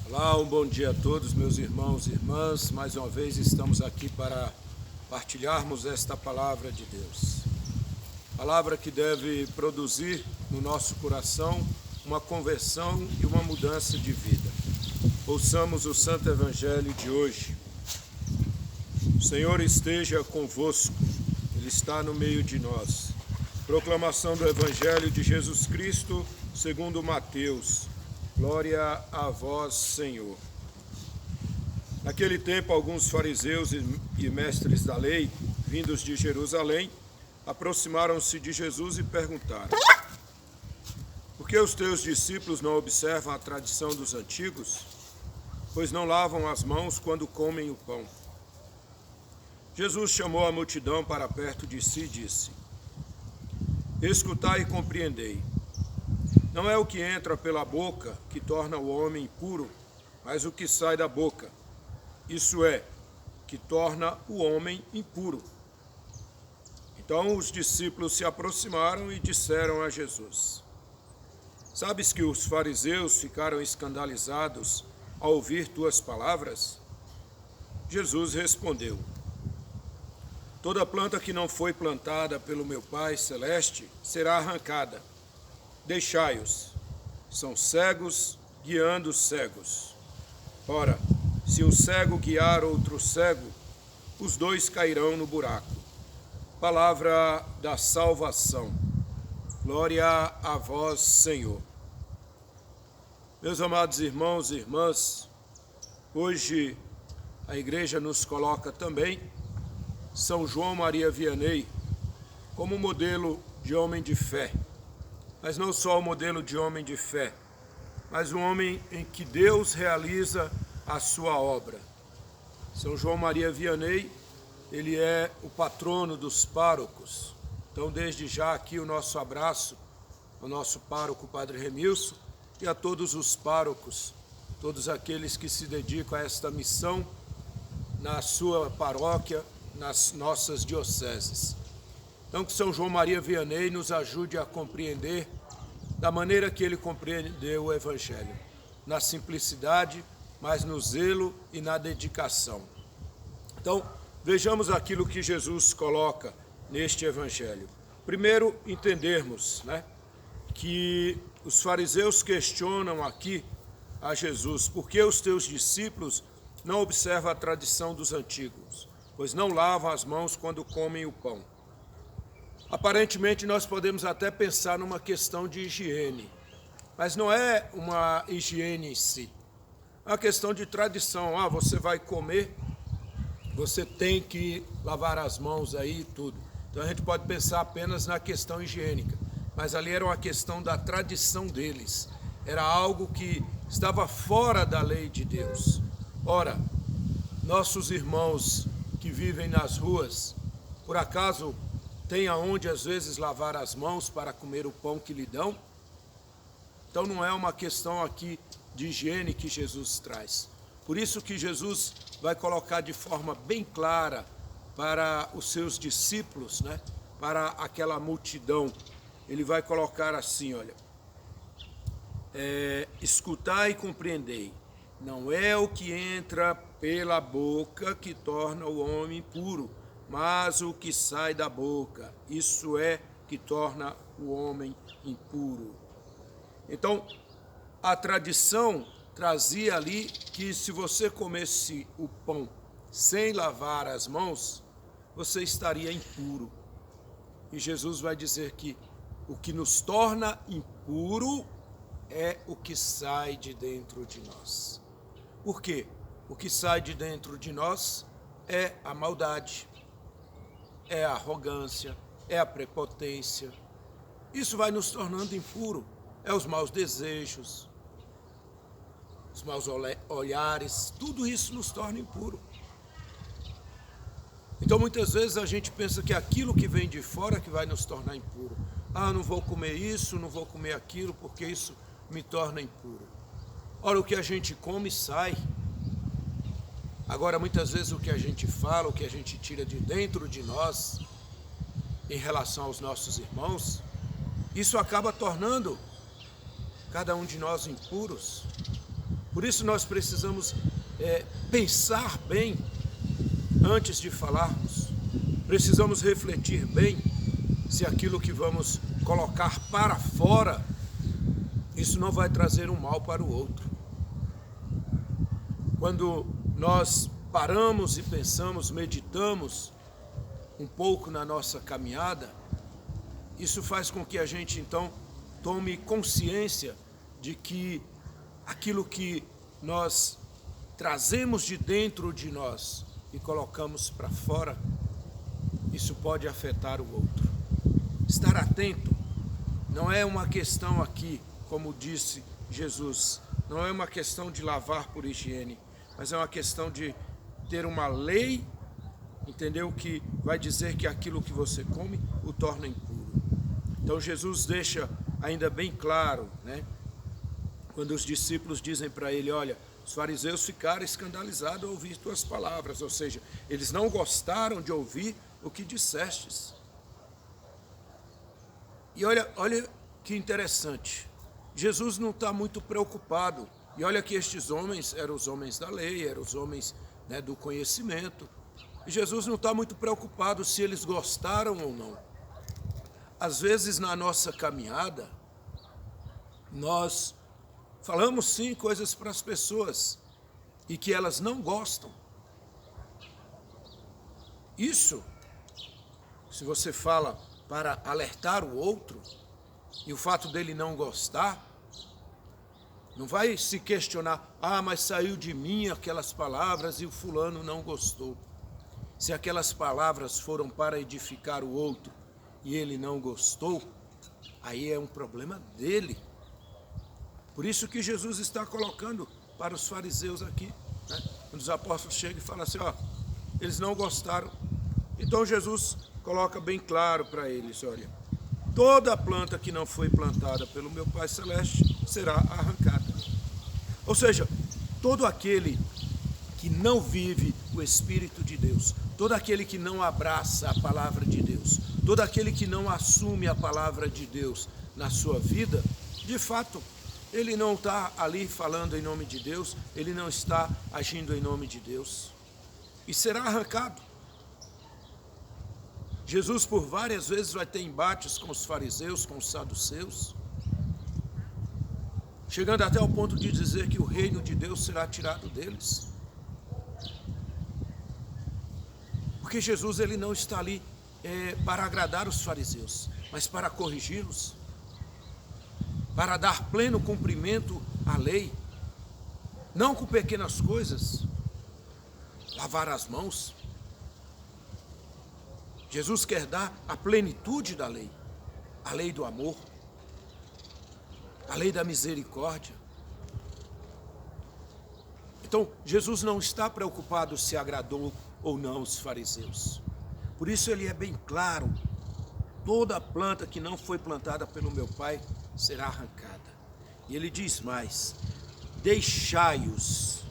Olá, um bom dia a todos, meus irmãos e irmãs. Mais uma vez estamos aqui para partilharmos esta palavra de Deus. Palavra que deve produzir no nosso coração uma conversão e uma mudança de vida. Ouçamos o Santo Evangelho de hoje. O Senhor esteja convosco, Ele está no meio de nós. Proclamação do Evangelho de Jesus Cristo, segundo Mateus. Glória a vós, Senhor. Naquele tempo, alguns fariseus e mestres da lei, vindos de Jerusalém, aproximaram-se de Jesus e perguntaram: por que os teus discípulos não observam a tradição dos antigos, pois não lavam as mãos quando comem o pão? Jesus chamou a multidão para perto de si e disse: escutai e compreendei. Não é o que entra pela boca que torna o homem impuro, mas o que sai da boca, isso é, que torna o homem impuro. Então os discípulos se aproximaram e disseram a Jesus: sabes que os fariseus ficaram escandalizados ao ouvir tuas palavras? Jesus respondeu: toda planta que não foi plantada pelo meu Pai Celeste será arrancada. Deixai-os, são cegos guiando cegos. Ora, se um cego guiar outro cego, os dois cairão no buraco. Palavra da salvação. Glória a vós, Senhor. Meus amados irmãos e irmãs, hoje a igreja nos coloca também São João Maria Vianney como modelo de homem de fé. Mas não só o modelo de homem de fé, mas um homem em que Deus realiza a sua obra. São João Maria Vianney, ele é o patrono dos párocos. Então, desde já aqui o nosso abraço ao nosso pároco, Padre Remilson, e a todos os párocos, todos aqueles que se dedicam a esta missão na sua paróquia, nas nossas dioceses. Então, que São João Maria Vianney nos ajude a compreender da maneira que ele compreendeu o Evangelho, na simplicidade, mas no zelo e na dedicação. Então, vejamos aquilo que Jesus coloca neste Evangelho. Primeiro, entendermos, que os fariseus questionam aqui a Jesus: por que os teus discípulos não observam a tradição dos antigos, pois não lavam as mãos quando comem o pão? Aparentemente, nós podemos até pensar numa questão de higiene, mas não é uma higiene em si. É uma questão de tradição. Você vai comer, você tem que lavar as mãos aí e tudo. Então a gente pode pensar apenas na questão higiênica, mas ali era uma questão da tradição deles. Era algo que estava fora da lei de Deus. Ora, nossos irmãos que vivem nas ruas, por acaso tem aonde às vezes lavar as mãos para comer o pão que lhe dão? Então não é uma questão aqui de higiene que Jesus traz. Por isso que Jesus vai colocar de forma bem clara para os seus discípulos, para aquela multidão. Ele vai colocar assim, olha: escutai e compreendei. Não é o que entra pela boca que torna o homem puro, mas o que sai da boca, isso é que torna o homem impuro. Então, a tradição trazia ali que se você comesse o pão sem lavar as mãos, você estaria impuro. E Jesus vai dizer que o que nos torna impuro é o que sai de dentro de nós. Por quê? O que sai de dentro de nós é a maldade, é a arrogância, é a prepotência. Isso vai nos tornando impuro. É os maus desejos, os maus olhares, tudo isso nos torna impuro. Então muitas vezes a gente pensa que aquilo que vem de fora que vai nos tornar impuro. Não vou comer isso, não vou comer aquilo, porque isso me torna impuro. Ora, o que a gente come sai. Agora, muitas vezes o que a gente fala, o que a gente tira de dentro de nós, em relação aos nossos irmãos, isso acaba tornando cada um de nós impuros. Por isso nós precisamos pensar bem antes de falarmos. Precisamos refletir bem se aquilo que vamos colocar para fora, isso não vai trazer um mal para o outro. Quando nós paramos e pensamos, meditamos um pouco na nossa caminhada, isso faz com que a gente então tome consciência de que aquilo que nós trazemos de dentro de nós e colocamos para fora, isso pode afetar o outro. Estar atento não é uma questão aqui, como disse Jesus, não é uma questão de lavar por higiene, mas é uma questão de ter uma lei, entendeu? Que vai dizer que aquilo que você come o torna impuro. Então Jesus deixa ainda bem claro, né? Quando os discípulos dizem para ele, olha, os fariseus ficaram escandalizados ao ouvir tuas palavras, ou seja, eles não gostaram de ouvir o que dissestes. E olha que interessante, Jesus não está muito preocupado. E olha que estes homens eram os homens da lei, eram os homens, né, do conhecimento. E Jesus não está muito preocupado se eles gostaram ou não. Às vezes na nossa caminhada, nós falamos sim coisas para as pessoas e que elas não gostam. Isso, se você fala para alertar o outro, e o fato dele não gostar, não vai se questionar, mas saiu de mim aquelas palavras e o fulano não gostou. Se aquelas palavras foram para edificar o outro e ele não gostou, aí é um problema dele. Por isso que Jesus está colocando para os fariseus aqui, né? Quando os apóstolos chegam e falam assim, eles não gostaram. Então Jesus coloca bem claro para eles, olha, toda planta que não foi plantada pelo meu Pai Celeste será arrancada. Ou seja, todo aquele que não vive o Espírito de Deus, todo aquele que não abraça a palavra de Deus, todo aquele que não assume a palavra de Deus na sua vida, de fato, ele não está ali falando em nome de Deus, ele não está agindo em nome de Deus, e será arrancado. Jesus por várias vezes vai ter embates com os fariseus, com os saduceus, chegando até ao ponto de dizer que o reino de Deus será tirado deles. Porque Jesus ele não está ali para agradar os fariseus, mas para corrigi-los, para dar pleno cumprimento à lei, não com pequenas coisas, lavar as mãos. Jesus quer dar a plenitude da lei, a lei do amor, a lei da misericórdia. Então, Jesus não está preocupado se agradou ou não os fariseus. Por isso ele é bem claro, toda planta que não foi plantada pelo meu Pai será arrancada. E ele diz mais, deixai-os.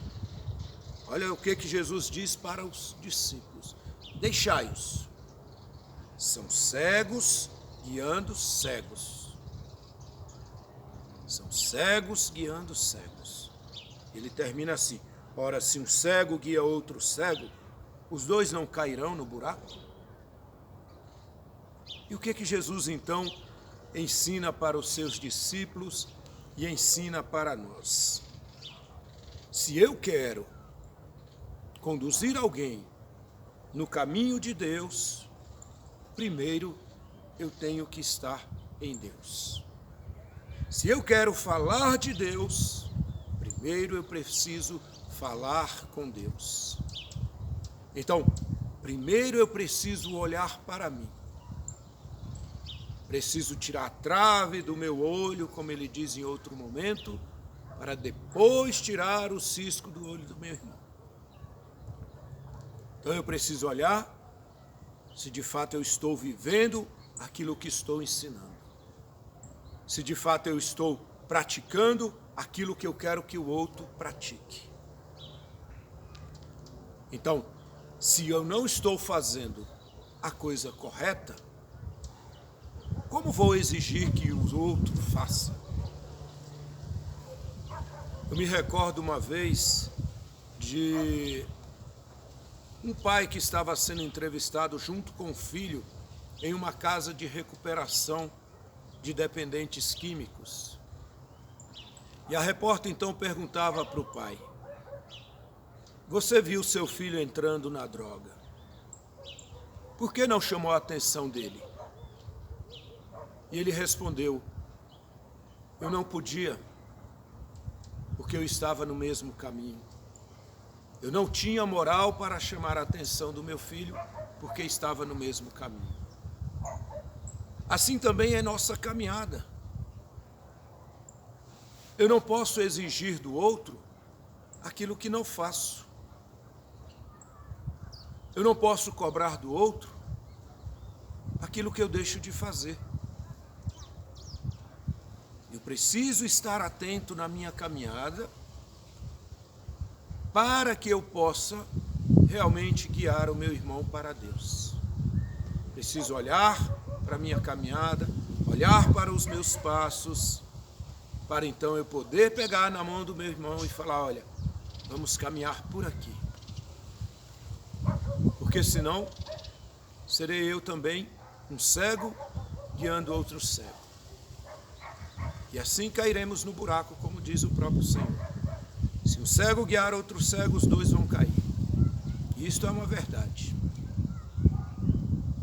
Olha o que Jesus diz para os discípulos, deixai-os. São cegos guiando cegos. São cegos guiando cegos. Ele termina assim, ora, se um cego guia outro cego, os dois não cairão no buraco? E o que Jesus então ensina para os seus discípulos e ensina para nós? Se eu quero conduzir alguém no caminho de Deus, primeiro eu tenho que estar em Deus. Se eu quero falar de Deus, primeiro eu preciso falar com Deus. Então, primeiro eu preciso olhar para mim. Preciso tirar a trave do meu olho, como ele diz em outro momento, para depois tirar o cisco do olho do meu irmão. Então eu preciso olhar se de fato eu estou vivendo aquilo que estou ensinando. Se de fato eu estou praticando aquilo que eu quero que o outro pratique. Então, se eu não estou fazendo a coisa correta, como vou exigir que o outro faça? Eu me recordo uma vez de um pai que estava sendo entrevistado junto com o filho em uma casa de recuperação de dependentes químicos. E a repórter então perguntava para o pai: você viu seu filho entrando na droga? Por que não chamou a atenção dele? E ele respondeu: eu não podia, porque eu estava no mesmo caminho. Eu não tinha moral para chamar a atenção do meu filho, porque estava no mesmo caminho. Assim também é nossa caminhada. Eu não posso exigir do outro aquilo que não faço. Eu não posso cobrar do outro aquilo que eu deixo de fazer. Eu preciso estar atento na minha caminhada para que eu possa realmente guiar o meu irmão para Deus. Preciso olhar para a minha caminhada, olhar para os meus passos, para então eu poder pegar na mão do meu irmão e falar: olha, vamos caminhar por aqui. Porque senão, serei eu também um cego guiando outro cego. E assim cairemos no buraco, como diz o próprio Senhor. Se um cego guiar outro cego, os dois vão cair. E isto é uma verdade.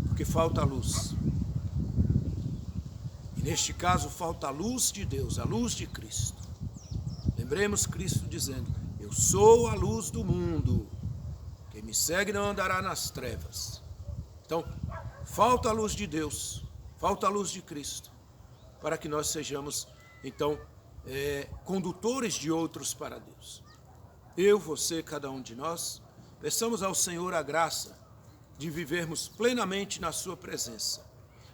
Porque falta a luz. E neste caso falta a luz de Deus, a luz de Cristo. Lembremos Cristo dizendo: eu sou a luz do mundo. Quem me segue não andará nas trevas. Então, falta a luz de Deus, falta a luz de Cristo, para que nós sejamos, então, condutores de outros para Deus. Eu, você, cada um de nós, peçamos ao Senhor a graça de vivermos plenamente na sua presença.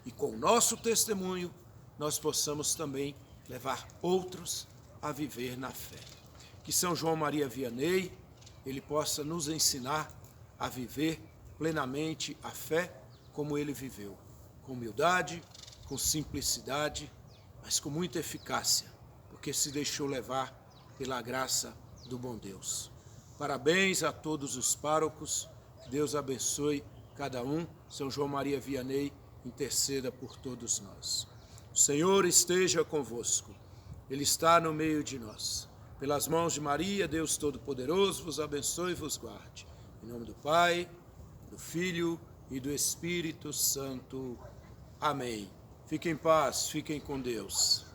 E com o nosso testemunho, nós possamos também levar outros a viver na fé. Que São João Maria Vianney, ele possa nos ensinar a viver plenamente a fé como ele viveu. Com humildade, com simplicidade, mas com muita eficácia, porque se deixou levar pela graça do bom Deus. Parabéns a todos os párocos, que Deus abençoe cada um. São João Maria Vianney, interceda por todos nós. O Senhor esteja convosco, Ele está no meio de nós. Pelas mãos de Maria, Deus Todo-Poderoso, vos abençoe e vos guarde. Em nome do Pai, do Filho e do Espírito Santo. Amém. Fiquem em paz, fiquem com Deus.